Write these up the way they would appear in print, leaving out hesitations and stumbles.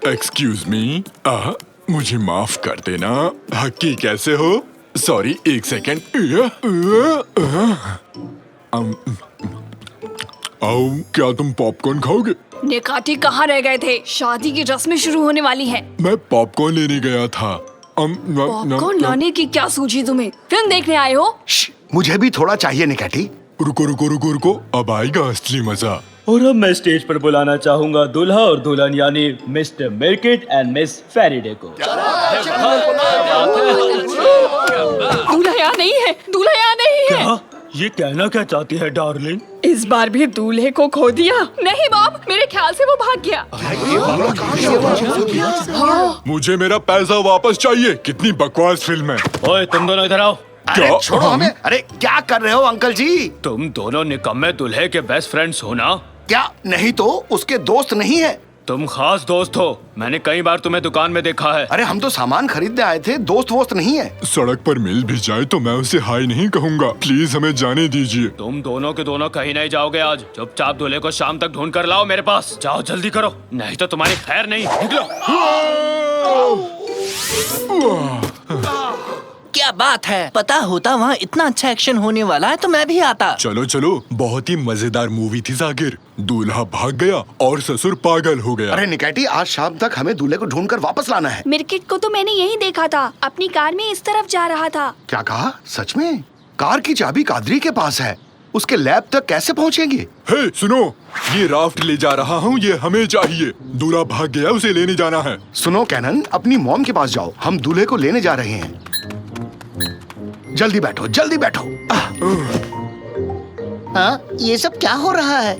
Excuse me, मुझे माफ कर देना। हक्की कैसे हो? सॉरी, एक सेकेंड। क्या तुम पॉपकॉर्न खाओगे? निकाटी कहाँ रह गए थे? शादी की रस्में शुरू होने वाली हैं। मैं पॉपकॉर्न लेने गया था। पॉपकॉर्न लाने की क्या सूझी तुम्हें? फिल्म देखने आए हो? मुझे भी थोड़ा चाहिए निकाटी। रुको रुको रुको रुको, अब आएगा असली मजा। और अब मैं स्टेज पर बुलाना चाहूंगा दूल्हा और दुल्हन यानी मिस्टर मिर्किट एंड मिस फेरिडे को। दूल्हा यहाँ नहीं है, दूल्हा यहाँ नहीं है। क्या? ये कहना क्या चाहती है डार्लिंग? इस बार भी दूल्हे को खो दिया। नहीं बॉब, मेरे ख्याल से वो भाग गया। मुझे मेरा पैसा वापस चाहिए। कितनी बकवास फिल्म है। ओए तुम दोनों इधर आओ। अरे छोड़ो हमें। अरे क्या कर रहे हो अंकल जी? तुम दोनों निकम्मे दूल्हे के बेस्ट फ्रेंड्स हो ना? क्या नहीं तो उसके दोस्त नहीं है? तुम खास दोस्त हो, मैंने कई बार तुम्हें दुकान में देखा है। अरे हम तो सामान खरीदने आए थे, दोस्त वोस्त नहीं है। सड़क पर मिल भी जाए तो मैं उसे हाय नहीं कहूँगा। प्लीज हमें जाने दीजिए। तुम दोनों के दोनों कहीं नहीं जाओगे आज। चुपचाप दूल्हे को शाम तक ढूंढ कर लाओ मेरे पास। जाओ जल्दी करो, नहीं तो तुम्हारी खैर नहीं। निकलो। क्या बात है, पता होता वहाँ इतना अच्छा एक्शन होने वाला है तो मैं भी आता। चलो चलो, बहुत ही मजेदार मूवी थी जाकिर। दूल्हा भाग गया और ससुर पागल हो गया। अरे निकाटी, आज शाम तक हमें दूल्हे को ढूंढकर वापस लाना है। मिर्किट को तो मैंने यही देखा था, अपनी कार में इस तरफ जा रहा था। क्या कहा? सच में? कार की चाबी कादरी के पास है, उसके लैब तक कैसे पहुँचेंगे? हे सुनो, ये राफ्ट ले जा रहा हूँ, ये हमें चाहिए। दूल्हा भाग गया, उसे लेने जाना है। सुनो कैनन, अपनी मॉम के पास जाओ, हम दूल्हे को लेने जा रहे हैं। जल्दी बैठो, जल्दी बैठो। हाँ, ये सब क्या हो रहा है?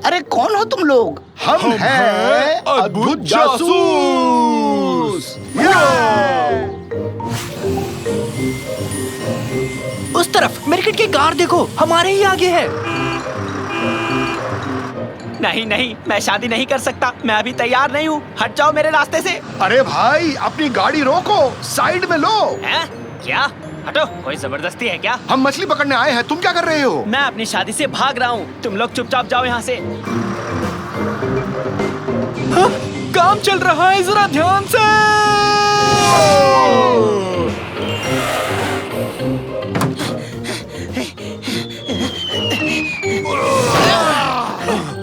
अरे कौन हो तुम लोग? हम हैं अद्भुत जासूस। उस तरफ मिर्किट की कार देखो, हमारे ही आगे है। नहीं नहीं, मैं शादी नहीं कर सकता। मैं अभी तैयार नहीं हूँ। हट जाओ मेरे रास्ते से। अरे भाई, अपनी गाड़ी रोको, साइड में लो। हैं? क्या? हटो, कोई जबरदस्ती है क्या? हम मछली पकड़ने आए हैं, तुम क्या कर रहे हो? मैं अपनी शादी से भाग रहा हूँ। तुम लोग चुपचाप जाओ यहाँ से। हाँ, काम चल रहा है, जरा ध्यान से।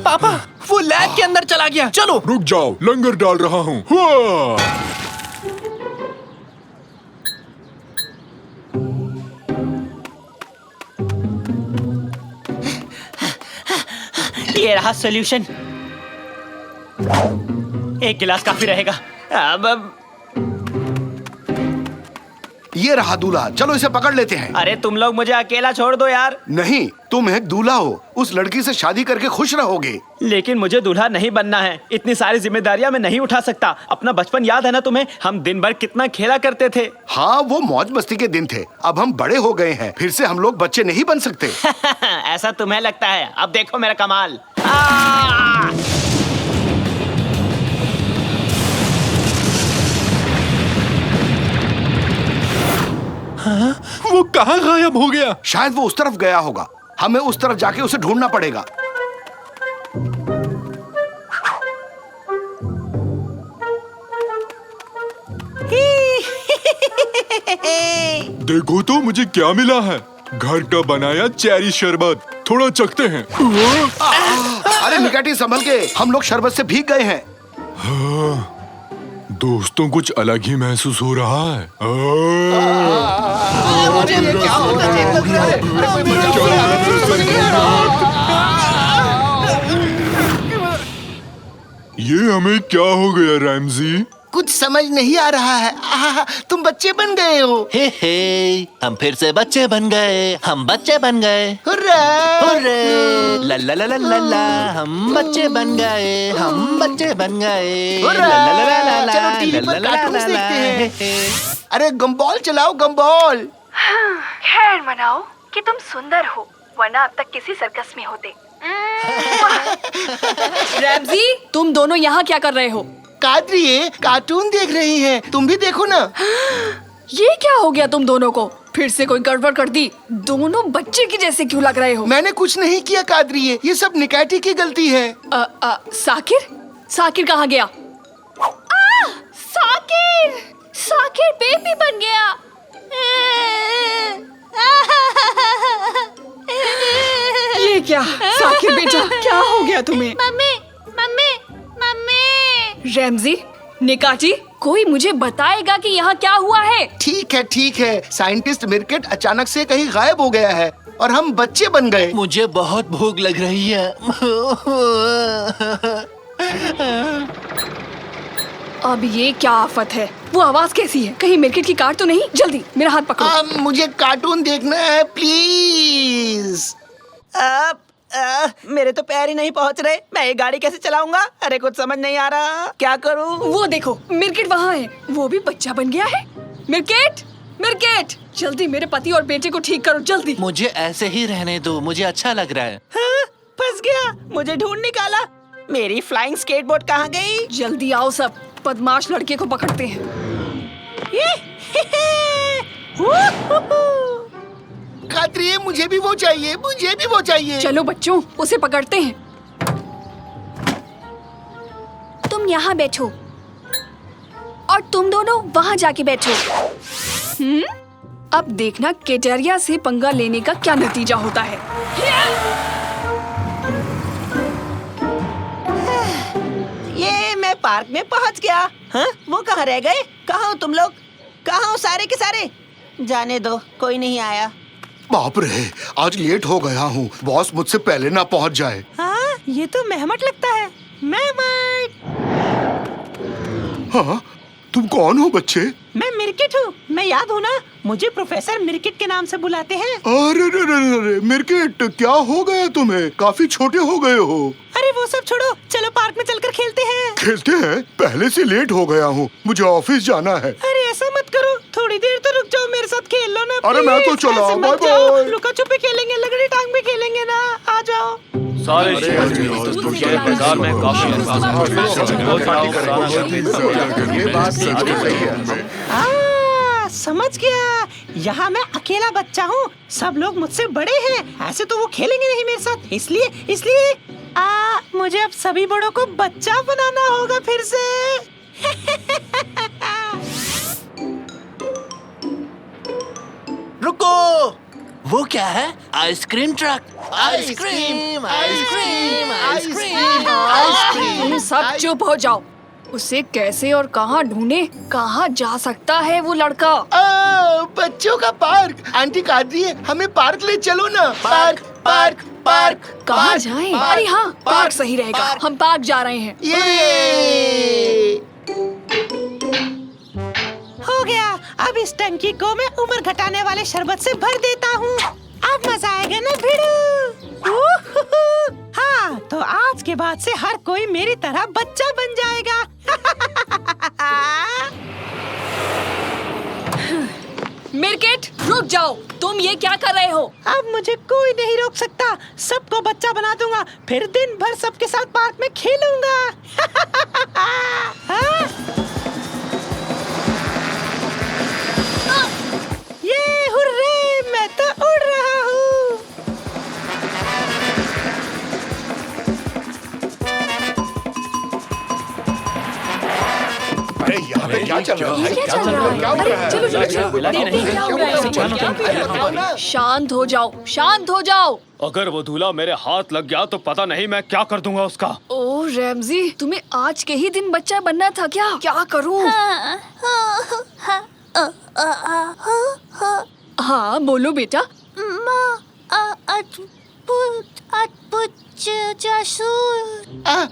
पापा, वो लैब के अंदर चला गया। चलो रुक जाओ, लंगर डाल रहा हूँ। ये रहा सॉल्यूशन। एक गिलास काफी रहेगा। अब ये रहा दूल्हा, चलो इसे पकड़ लेते हैं। अरे तुम लोग मुझे अकेला छोड़ दो यार। नहीं, तुम एक दूल्हा हो, उस लड़की से शादी करके खुश रहोगे। लेकिन मुझे दूल्हा नहीं बनना है। इतनी सारी जिम्मेदारियां मैं नहीं उठा सकता। अपना बचपन याद है ना तुम्हें? हम दिन भर कितना खेला करते थे। हाँ, वो मौज मस्ती के दिन थे। अब हम बड़े हो गए हैं, फिर से हम लोग बच्चे नहीं बन सकते। ऐसा तुम्हें लगता है? अब देखो मेरा कमाल। हाँ? वो कहाँ गायब हो गया? शायद वो उस तरफ गया होगा। हमें उस तरफ जाके उसे ढूंढना पड़ेगा। देखो तो मुझे क्या मिला है। घर का बनाया चेरी शरबत, थोड़ा चखते हैं। अरे निकाटी, संभल के, हम लोग शरबत से भीग गए हैं। हाँ, दोस्तों कुछ अलग ही महसूस हो रहा है। ये हमें क्या हो गया रैमजी? कुछ समझ नहीं आ रहा है। तुम बच्चे बन गए हो। हे हम फिर से बच्चे बन गए। हम बच्चे बन गए। हुर्रा! हुर्रे! ला ला ला ला ला ला, हम बच्चे बन गए। हम बच्चे बन गए। हुर्रा! ला ला ला ला ला, चलो टीवी ला पर ला ला कार्टून्स ला, देखते हैं। अरे गम्बॉल चलाओ, गम्बॉल। खैर मनाओ कि तुम सुंदर हो, वरना अब तक किसी सर्कस में होते। रैमजी, तुम दोनों यहाँ क्या कर रहे हो? कादरी, कार्टून देख रही हैं। तुम भी देखो ना। ये क्या हो गया तुम दोनों को? फिर से कोई गड़बड़ कर दी? दोनों बच्चे की जैसे क्यों लग रहे हो? मैंने कुछ नहीं किया कादरी, ये सब निकाटी की गलती है। साकिर, साकिर कहाँ गया? साकिर! साकिर बेबी बन गया। ये क्या? साकिर बेटा, क्या हो गया तुम्हें? Mummy mummy mummy. रैमजी, निकाची, कोई मुझे बताएगा कि यहाँ क्या हुआ है? ठीक है। साइंटिस्ट मिर्केट अचानक से कहीं गायब हो गया है और हम बच्चे बन गए। मुझे बहुत भूख लग रही है। अब ये क्या आफत है? वो आवाज कैसी है? कहीं मिर्केट की कार तो नहीं? जल्दी मेरा हाथ पकड़ो। मुझे कार्टून देखना है प्लीज। मेरे तो पैर ही नहीं पहुंच रहे। मैं ये गाड़ी कैसे चलाऊंगा? अरे कुछ समझ नहीं आ रहा, क्या करूं? वो देखो, मिर्केट वहाँ है। वो भी बच्चा बन गया है। मिर्केट, मिर्केट, जल्दी मेरे पति और बेटे को ठीक करो, जल्दी। मुझे ऐसे ही रहने दो, मुझे अच्छा लग रहा है। हाँ, फंस गया। मुझे ढूंढ निकाला। मेरी फ्लाइंग स्केटबोर्ड कहाँ गई? जल्दी आओ सब, बदमाश लड़के को पकड़ते हैं। खात्री, मुझे भी वो चाहिए, मुझे भी वो चाहिए। चलो बच्चों, उसे पकड़ते हैं। तुम यहाँ बैठो और तुम दोनों वहाँ जाके बैठो। अब देखना केटेरिया से पंगा लेने का क्या नतीजा होता है। ये मैं पार्क में पहुँच गया। हाँ, वो कहाँ रह गए? कहाँ हो तुम लोग? कहाँ हो सारे के सारे? जाने दो, कोई नहीं आया। बाप रे, आज लेट हो गया हूँ। बॉस मुझसे पहले ना पहुँच जाए। हाँ, ये तो मेहमट लगता है। मेहमट। हाँ, तुम कौन हो बच्चे? मैं मिर्किट हूँ। मैं याद हूँ ना? मुझे प्रोफेसर मिर्किट के नाम से बुलाते हैं। अरे मिर्केट, क्या हो गया तुम्हें? काफी छोटे हो गए हो। अरे वो सब छोड़ो, चलो पार्क में चलकर खेलते हैं। खेलते हैं? पहले से लेट हो गया हूँ, मुझे ऑफिस जाना है। अरे ऐसा मत करो, थोड़ी देर तो रुक जाओ, मेरे साथ खेल लो ना। अरे मैं तो please, चला, ऐसे मत बाय जाओ। बाय। लुका छुपी खेलेंगे, लगड़ी टांग भी खेलेंगे ना, आ जाओ। सारे शहर में बाजार में काफी ये बात सही है। समझ गया। यहाँ मैं अकेला बच्चा हूँ, सब लोग मुझसे बड़े हैं। ऐसे तो वो खेलेंगे नहीं मेरे साथ, इसलिए मुझे अब सभी बड़ों को बच्चा बनाना होगा फिर से। रुको, वो क्या है? Ice cream truck. Ice cream, ice cream, ice cream, ice cream. तुम सब चुप हो जाओ। उसे कैसे और कहाँ ढूंढे? कहाँ जा सकता है वो लड़का? बच्चों का पार्क। आंटी कादरी, हमें पार्क ले चलो ना। Park park park. कहाँ जाएं? अरे हाँ, पार्क सही रहेगा। हम पार्क जा रहे हैं। ये हो गया। अब इस टंकी को मैं उम्र घटाने वाले शरबत से भर देता हूँ। अब मजा आएगा ना भिड़ू? हाँ, तो आज के बाद से हर कोई मेरी तरह बच्चा बन जाएगा। मिर्केट, रुक जाओ। तुम ये क्या कर रहे हो? अब मुझे कोई नहीं रोक सकता। सबको बच्चा बना दूंगा, फिर दिन भर सबके साथ पार्क में खेलूंगा। हाँ? ये हुर्रे, मैं तो उड़ रहा हूँ। अरे यहाँ पे क्या चल रहा है? क्या चल रहा है? अरे चलो चलो चलो, देखते हैं क्या हो रहा है। शांत हो जाओ, शांत हो जाओ। अगर वो दूल्हा मेरे हाथ लग गया तो पता नहीं मैं क्या कर दूंगा उसका। ओह रैमजी, तुम्हें आज के ही दिन बच्चा बनना था क्या? क्या करूं? हाँ बोलो बेटा।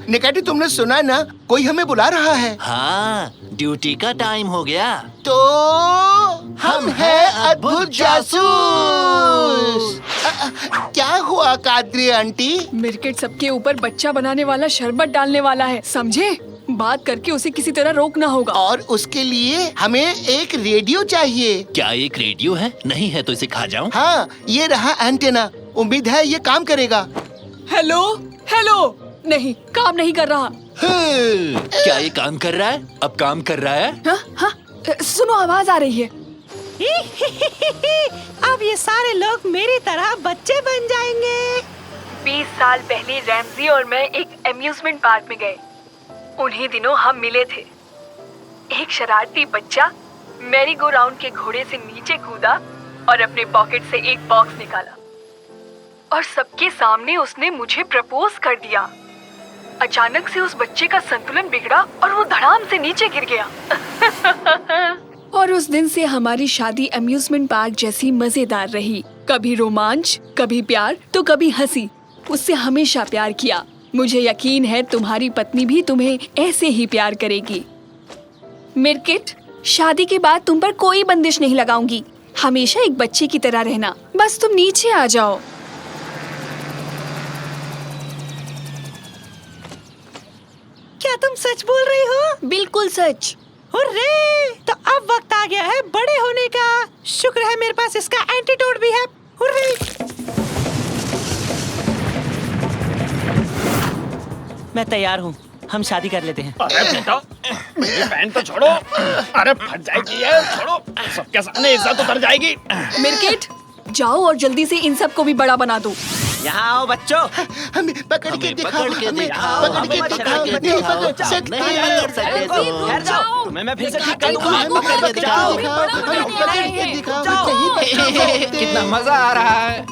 निकाटी, तुमने सुना ना? कोई हमें बुला रहा है। हाँ, ड्यूटी का टाइम हो गया। तो हम हैं अद्भुत जासूस। क्या हुआ कादरी आंटी? मिर्केट सबके ऊपर बच्चा बनाने वाला शरबत डालने वाला है, समझे? बात करके उसे किसी तरह रोकना होगा। और उसके लिए हमें एक रेडियो चाहिए। क्या एक रेडियो है? नहीं है तो इसे खा जाऊं? हाँ, ये रहा एंटेना। उम्मीद है ये काम करेगा। हेलो हेलो, नहीं, काम नहीं कर रहा। क्या ये काम कर रहा है? अब काम कर रहा है? हाँ हाँ, सुनो, आवाज आ रही है। अब ये सारे लोग मेरी तरह बच्चे बन जाएंगे। 20 साल पहले रैमजी और मैं एक एम्यूजमेंट पार्क में गए। उन्हीं दिनों हम मिले थे। एक शरारती बच्चा मैरी गो राउंड के घोड़े से नीचे कूदा और अपने पॉकेट से एक बॉक्स निकाला और सबके सामने उसने मुझे प्रपोज कर दिया। अचानक से उस बच्चे का संतुलन बिगड़ा और वो धड़ाम से नीचे गिर गया। और उस दिन से हमारी शादी अम्यूजमेंट पार्क जैसी मजेदार रही। कभी रोमांच, कभी प्यार तो कभी हंसी। उससे हमेशा प्यार किया। मुझे यकीन है तुम्हारी पत्नी भी तुम्हें ऐसे ही प्यार करेगी। मिर्किट, शादी के बाद तुम पर कोई बंदिश नहीं लगाऊंगी। हमेशा एक बच्चे की तरह रहना। बस तुम नीचे आ जाओ। क्या तुम सच बोल रही हो? बिल्कुल सच। हुर्रे! तो अब वक्त आ गया है बड़े होने का। शुक्र है मेरे पास इसका एंटीडोट भी है। हुर्रे! मैं तैयार हूँ, हम शादी कर लेते हैं। अरे बेटा, मेरी बहन तो छोड़ो। अरे फट जाएगी ये, छोड़ो। सबके सामने इज्जत उतर जाएगी। मिर्किट, जाओ और जल्दी से इन सब को भी बड़ा बना दो। यहाँ आओ बच्चों। हमें पकड़ के दिखाओ, पकड़ के हमें दिखाओ, पकड़ के हमें दिखाओ, पकड़ के नहीं दिखाओ। पकड़ सकते नहीं पकड़ सकते तो ठहर जाओ, तुम्हें मैं फिर से ठीक कर दूंगा। हमें पकड़ के जाओ। दिखाओ, हमें पकड़ के दिखाओ, जाओ। नहीं पकड़ सकते। कितना मजा आ रहा है।